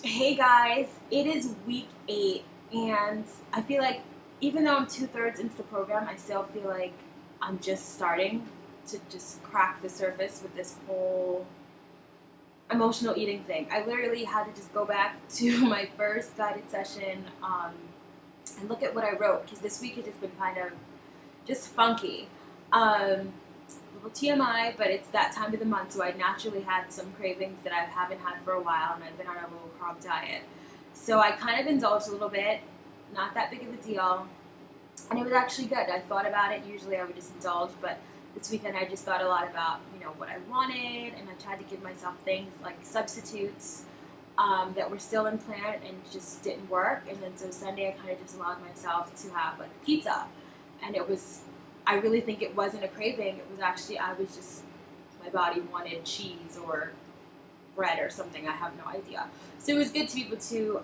Hey guys, it is week 8, and I feel like even though I'm 2/3 into the program, I still feel like I'm just starting to just crack the surface with this whole emotional eating thing. I literally had to just go back to my first guided session and look at what I wrote because this week had just been kind of just funky. Little TMI, but it's that time of the month, so I naturally had some cravings that I haven't had for a while, and I've been on a low carb diet. So I kind of indulged a little bit, not that big of a deal, and it was actually good. I thought about it. Usually I would just indulge, but this weekend I just thought a lot about what I wanted, and I tried to give myself things like substitutes that were still in plan and just didn't work. And then so Sunday I kind of just allowed myself to have like pizza, and it was. I really think it wasn't a craving. It was actually I was just my body wanted cheese or bread or something. I have no idea. So it was good to be able to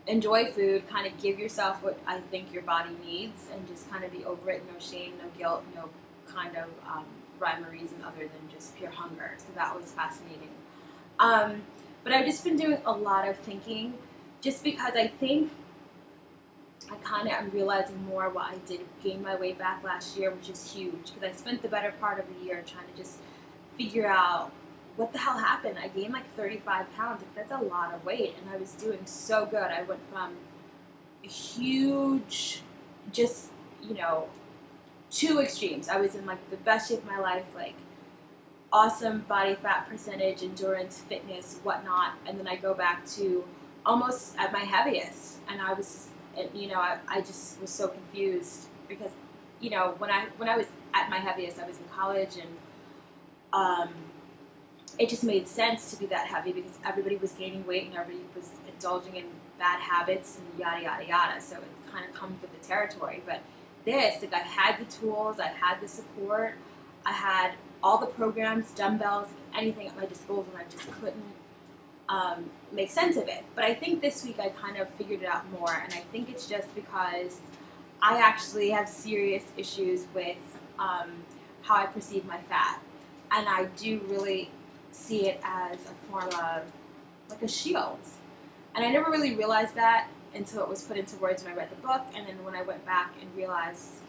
enjoy food, kind of give yourself what I think your body needs, and just kind of be over it. No shame, no guilt, no kind of rhyme or reason other than just pure hunger. So that was fascinating. Um, but I've just been doing a lot of thinking, just because I think I kind of am realizing more what I did gain my weight back last year, which is huge because I spent the better part of the year trying to just figure out what the hell happened. I gained like 35 pounds. Like, that's a lot of weight, and I was doing so good. I went from a huge, just, you know, two extremes. I was in like the best shape of my life, like awesome body fat percentage, endurance, fitness, whatnot, and then I go back to almost at my heaviest, and I was just, I just was so confused because, when I was at my heaviest, I was in college, and um, it just made sense to be that heavy because everybody was gaining weight and everybody was indulging in bad habits and yada yada yada. So it kind of comes with the territory. But this, like, I had the tools, I had the support, I had all the programs, dumbbells, anything at my disposal, and I just couldn't make sense of it. But I think this week I kind of figured it out more, and I think it's just because I actually have serious issues with how I perceive my fat, and I do really see it as a form of like a shield. And I never really realized that until it was put into words when I read the book, and then when I went back and realized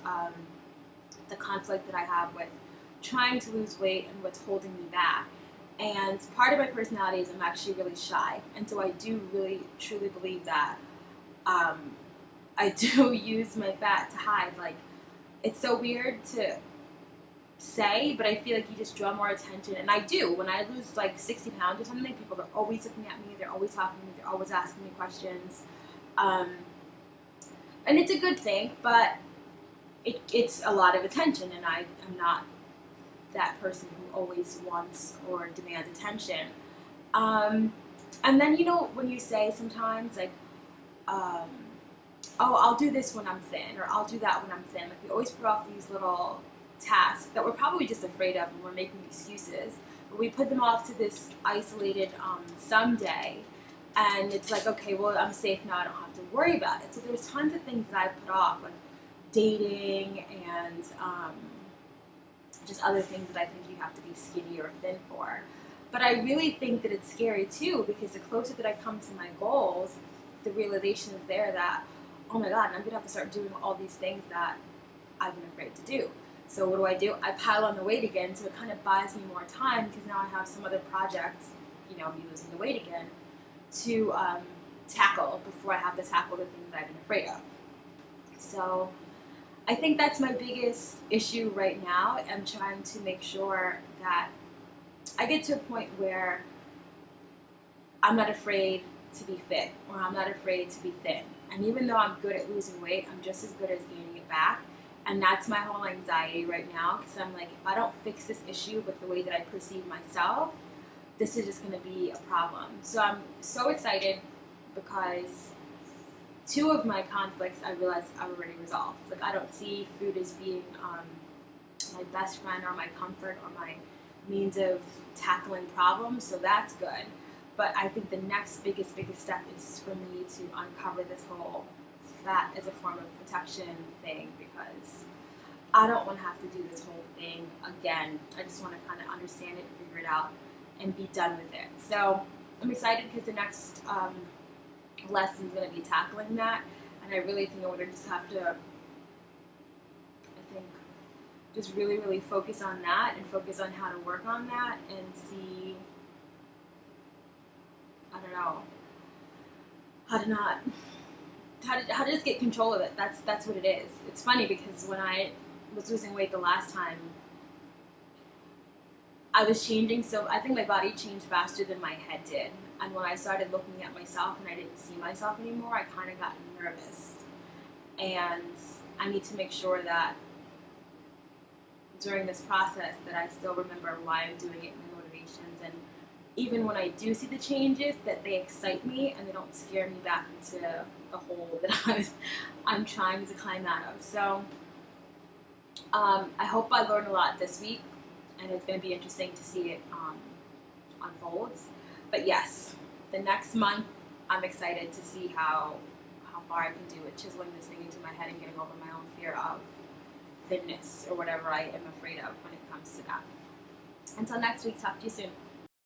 the conflict that I have with trying to lose weight and what's holding me back. And part of my personality is I'm actually really shy, and so I do really truly believe that I do use my fat to hide. Like, it's so weird to say, but I feel like you just draw more attention, and I do. When I lose like 60 pounds or something, people are always looking at me, they're always talking to me, they're always asking me questions, um, and it's a good thing, but it's a lot of attention, and I am not that person who always wants or demands attention. Um, and then, when you say sometimes, like, um, oh, I'll do this when I'm thin, or I'll do that when I'm thin. Like, we always put off these little tasks that we're probably just afraid of and we're making excuses. But we put them off to this isolated someday. And it's like, okay, well, I'm safe now. I don't have to worry about it. So there's tons of things that I put off, like dating and just other things that I think you have to be skinny or thin for. But I really think that it's scary too, because the closer that I come to my goals, the realization is there that, oh my God, I'm going to have to start doing all these things that I've been afraid to do. So what do? I pile on the weight again, so it kind of buys me more time because now I have some other projects, me losing the weight again, to tackle before I have to tackle the things that I've been afraid of. So I think that's my biggest issue right now. I'm trying to make sure that I get to a point where I'm not afraid to be fit, or I'm not afraid to be thin. And even though I'm good at losing weight, I'm just as good as gaining it back. And that's my whole anxiety right now, because I'm like, if I don't fix this issue with the way that I perceive myself, this is just going to be a problem. So I'm so excited because two of my conflicts I realized I've already resolved. Like, I don't see food as being my best friend or my comfort or my means of tackling problems, so that's good. But I think the next biggest step is for me to uncover this whole fat as a form of protection thing, because I don't want to have to do this whole thing again. I just want to kind of understand it, figure it out, and be done with it. So I'm excited because the next lesson is going to be tackling that, and I really think I'm going to just have to, I think, just really, really focus on that and focus on how to work on that and see, I don't know, how to not, how to just get control of it. That's what it is. It's funny because when I was losing weight the last time, I was changing, so I think my body changed faster than my head did. And when I started looking at myself and I didn't see myself anymore, I kind of got nervous. And I need to make sure that during this process that I still remember why I'm doing it, my motivations, and even when I do see the changes, that they excite me and they don't scare me back into the hole that I'm trying to climb out of. So I hope I learned a lot this week, and it's going to be interesting to see it unfold. But yes, the next month, I'm excited to see how far I can do with chiseling this thing into my head and getting over my own fear of thinness or whatever I am afraid of when it comes to that. Until next week, talk to you soon.